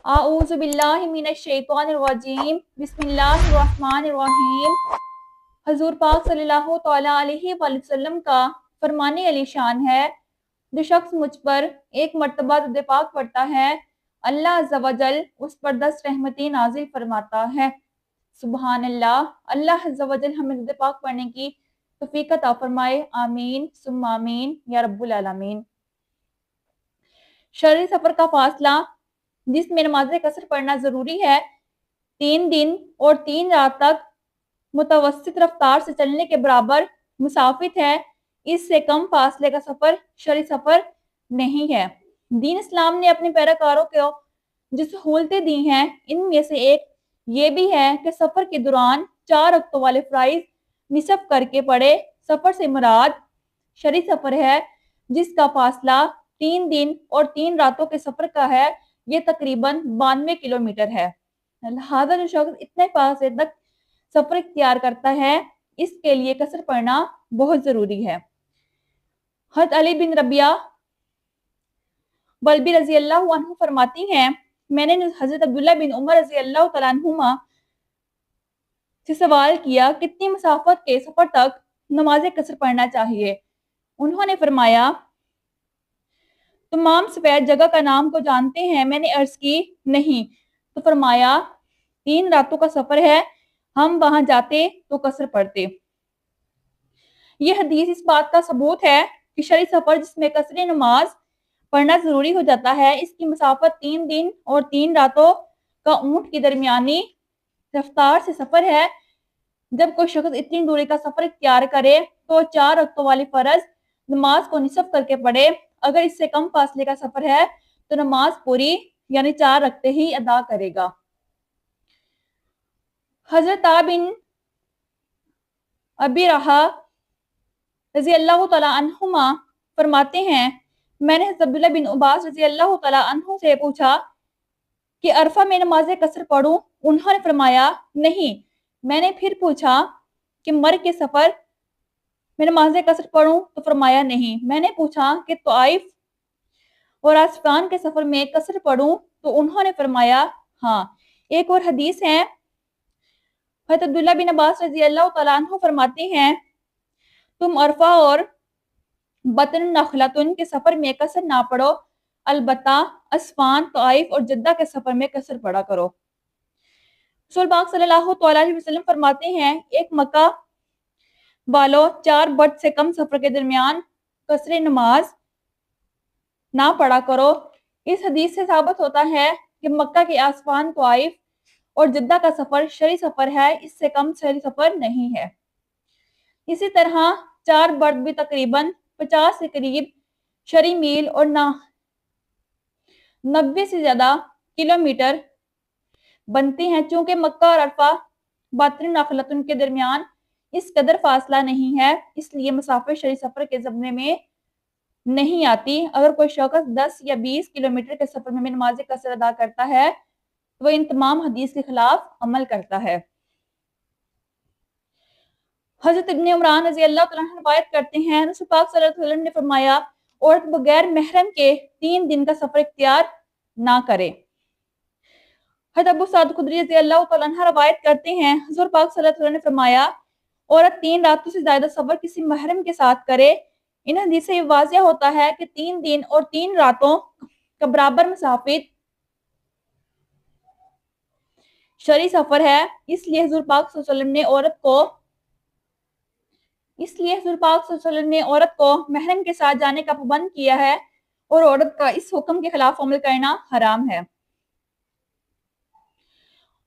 अऊज़ु बिल्लाहि मिनश शैतानिर रजीम बिस्मिल्लाहिर रहमानिर रहीम। हजूर पाक सल्लल्लाहु तआला अलैहि वसल्लम का फरमाने अली शान है, जो शख्स मुझ पर एक मर्तबा दुरूद पाक पढ़ता है, अल्लाह अज़्ज़ा व जल उस पर 10 रहमतें नाजिल फरमाता है। सुबहान अल्लाह। अल्लाह अज़्ज़ा व जल हमें दुरूद पाक पढ़ने की तौफीक अता फरमाए। आमीन सुम्मा आमीन या रब्बुल आलमीन। शहरी सफर का फासला जिसमें नमाज कसर पढ़ना जरूरी है, 3 दिन और 3 रात तक मुतवस्सित रफ्तार से चलने के बराबर मुसाफित है। इससे कम फासले का सफर शरई सफर नहीं है। दीन इस्लाम ने अपने पैरोकारों को जो सहूलतें दी हैं, इनमें से एक ये भी है कि सफर के दौरान 4 रकतों वाले फराइज निसफ करके पढ़े। सफर से मुराद शरई सफर है जिसका फासला 3 दिन और 3 रातों के सफर का है। ये तकरीबन 92 किलोमीटर है। लिहाजा जो शख्स इतने फासले तक सफर इख्तियार करता है, इसके लिए कसर पढ़ना बहुत जरूरी है। हज़रत अली बिन रबिया बल्बी रजी अल्लाह अन्हु फरमाती हैं, मैंने हजरत अब्दुल्ला बिन उमर रजी अल्लाह तआला अन्हुमा से सवाल किया, कितनी मुसाफत के सफर तक नमाज कसर पढ़ना चाहिए। उन्होंने फरमाया, तमाम सफेद जगह का नाम को जानते हैं। मैंने अर्ज की, नहीं। तो फरमाया, 3 रातों का सफर है, हम वहां जाते तो कसर पढ़ते। यह हदीस इस बात का सबूत है कि शरई सफर जिसमें कसर नमाज पढ़ना जरूरी हो जाता है, इसकी मुसाफत 3 दिन और 3 रातों का ऊंट की दरमियानी रफ्तार से सफर है। जब कोई शख्स इतनी दूरी का सफर इख्तियार करे तो 4 रकतों वाली फर्ज नमाज को निसफ करके पढ़े। अगर इससे कम फासले का सफर है तो नमाज पूरी यानी 4 रकते ही अदा करेगा। हजरत बिन अबी रहा रजी अल्लाह तआला अन्हुमा फरमाते हैं, मैंने हज़रत अब्दुल्ला बिन उबास रजी अल्लाह तआला अन्हु से पूछा कि अरफा में नमाज कसर पढ़ूं। उन्होंने फरमाया, नहीं। मैंने फिर पूछा कि मर के सफर में नमाज कसर पढ़ूं, तो फरमाया, नहीं। मैंने पूछा कि तौइफ और आसफान के सफर में कसर पढ़ूं, तो उन्होंने फरमाया, हाँ। एक और हदीस है, हज़रत अब्दुल्ला बिन अब्बास रजी अल्लाह तआला अन्हु फरमाते हैं, तुम अरफा और बतन नखलतुन के सफर में कसर ना पढ़ो, अलबत्ता अस्फान, तौइफ और जद्दा के सफर में कसर पढ़ा करो। रसूल पाक सल्लल्लाहु अलैहि वसल्लम फरमाते हैं, एक मक्का वालों 4 बर्द से कम सफर के दरमियान कसर नमाज ना पढ़ा करो। इस हदीस से साबित होता है कि मक्का के आसफान, तौइफ और जद्दा का सफर शरई सफर है, इससे कम शरई सफर नहीं है। इसी तरह 4 बर्द भी तकरीबन 50 के करीब शरई मील और 90 से ज्यादा किलोमीटर बनते हैं। चूंकि मक्का और अरफा बातन नखलतुन के दरमियान इस कदर फासला नहीं है, इसलिए मुसाफिर शरई सफर के ज़मरे में नहीं आती। अगर कोई शख्स 10 या 20 किलोमीटर के सफर में नमाज कसर अदा करता है, तो वह इन तमाम हदीस के खिलाफ अमल करता है। हजरत इब्ने उमरान रजी अल्लाह तआला अन्हु रिवायत करते हैं, रसूल पाक सल्लल्लाहु अलैहि वसल्लम ने फरमाया, औरत बगैर महरम के 3 दिन का सफर इख्तियार ना करे। हज़रत अबू सईद खुदरी रज़ी अल्लाह तआला अन्हु रिवायत करते हैं, हुज़ूर पाक सल्लल्लाहु अलैहि वसल्लम ने फरमाया, औरत 3 रातों से ज्यादा सफर किसी महरम के साथ करे। इन हदीस से वाज़ेह होता है कि 3 दिन और 3 रातों का बराबर मुसाफिर शरई सफर है। इसलिए हुज़ूर पाक सल्लल्लाहु अलैहि वसल्लम ने औरत को महरम के साथ जाने का पाबंद किया है और औरत का इस हुक्म के खिलाफ अमल करना हराम है।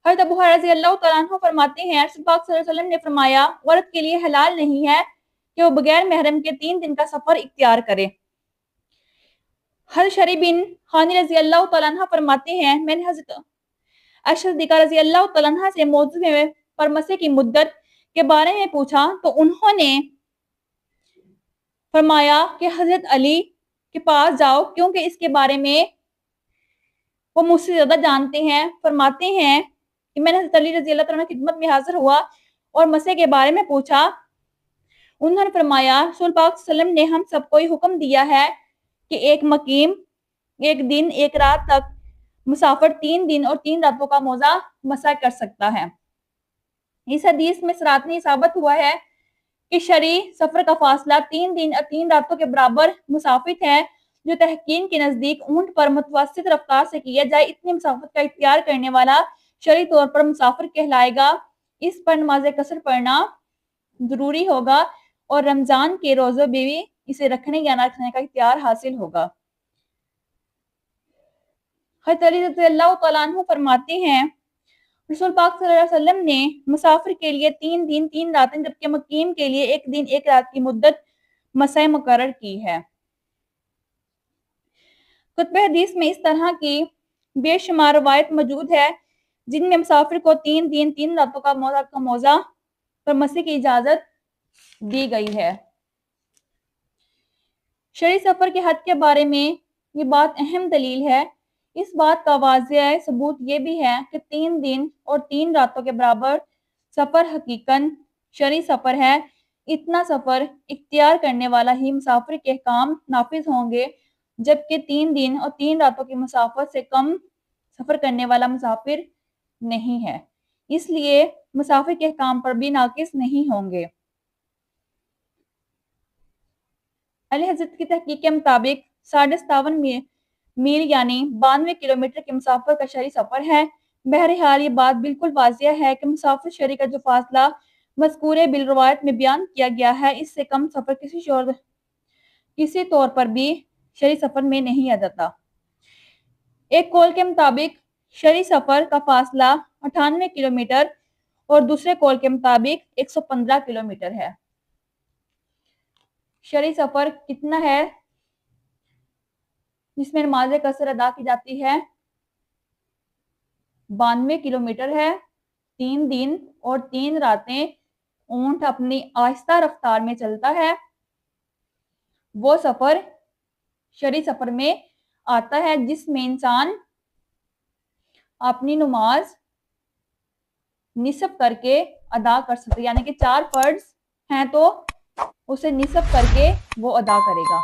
हज़रत अबू हुरैरा रज़ी अल्लाह तआला अन्हु फरमाते हैं, रसूल पाक सल्लल्लाहु अलैहि वसल्लम ने फरमाया, औरत के लिए हलाल नहीं है कि वो बगैर महरम के 3 दिन का सफर इख्तियार करे। हज़रत शरी बिन हानी रज़ी अल्लाह तआला अन्हा फरमाते हैं, मैंने हज़रत आयशा सिद्दीक़ा रज़ी अल्लाह तआला अन्हा से मौजू में परमसे की मुद्दत के बारे में पूछा, तो उन्होंने फरमाया कि हज़रत अली के पास जाओ, क्योंकि इसके बारे में वो मुझसे ज्यादा जानते हैं। फरमाते हैं कि मैंने हज़रत अली रज़ी अल्लाह तआला की खिदमत में हाजिर हुआ और मसे के बारे में पूछा। उन्होंने फरमाया, रसूल पाक सल्लल्लाहु अलैहि वसल्लम ने हम सबको हुक्म दिया है कि एक मकीम, एक दिन एक रात तक مسافر 3 دن اور 3 راتوں کا موزہ مسح کر سکتا ہے۔ اس حدیث میں صراحتاً یہ ثابت ہوا ہے کہ شرعی سفر کا فاصلہ 3 دن اور 3 راتوں کے برابر مسافت ہے، جو تحقیق کے نزدیک اونٹ پر متوسط رفتار سے کیا جائے اتنی مسافت کا اختیار کرنے والا شرعی طور پر مسافر کہلائے گا۔ اس پر نماز قصر پڑھنا ضروری ہوگا اور رمضان کے روزے میں بھی اسے رکھنے یا نہ رکھنے کا اختیار حاصل ہوگا۔ حضرت علی رضی اللہ تعالیٰ عنہ فرماتے ہیں رسول پاک صلی اللہ علیہ وسلم نے مسافر کے لیے 3 دن 3 راتیں جبکہ مقیم کے لیے 1 دن 1 رات کی مدت مسح مقرر کی ہے۔ کتب حدیث میں اس طرح کی بے شمار روایت موجود ہے جن میں مسافر کو 3 دن 3 راتوں کا موزہ پر مسح کی اجازت دی گئی ہے۔ شرعی سفر کے حد کے بارے میں یہ بات اہم دلیل ہے۔ اس بات کا واضح ثبوت یہ بھی ہے کہ 3 دن اور 3 راتوں کے برابر سفر حقیقاً شرعی سفر ہے۔ اتنا سفر اختیار کرنے والا ہی مسافر کے احکام نافذ ہوں گے، جبکہ 3 دن اور 3 راتوں کی مسافت سے کم سفر کرنے والا مسافر نہیں ہے، اس لیے مسافر کے احکام پر بھی ناقص نہیں ہوں گے۔ اعلی حضرت کی تحقیق کے مطابق 57.5 میل یعنی 92 کلومیٹر کے مسافر کا شرعی سفر ہے۔ بہرحال یہ بات بالکل واضح ہے کہ مسافر شرعی کا جو فاصلہ مذکورہ بالروایت میں بیان کیا گیا ہے، اس سے کم سفر کسی طور پر بھی شرعی سفر میں نہیں آ جاتا۔ ایک قول کے مطابق شرعی سفر کا فاصلہ 98 کلومیٹر اور دوسرے قول کے مطابق 115 کلومیٹر ہے۔ شرعی سفر کتنا ہے جس میں نماز قصر ادا کی جاتی ہے؟ 92 کلومیٹر ہے، 3 دن اور 3 راتیں اونٹ اپنی آہستہ رفتار میں چلتا ہے، وہ سفر شرعی سفر میں آتا ہے جس میں انسان اپنی نماز نصف کر کے ادا کر سکتے، یعنی کہ 4 فرض ہیں تو اسے نصف کر کے وہ ادا کرے گا۔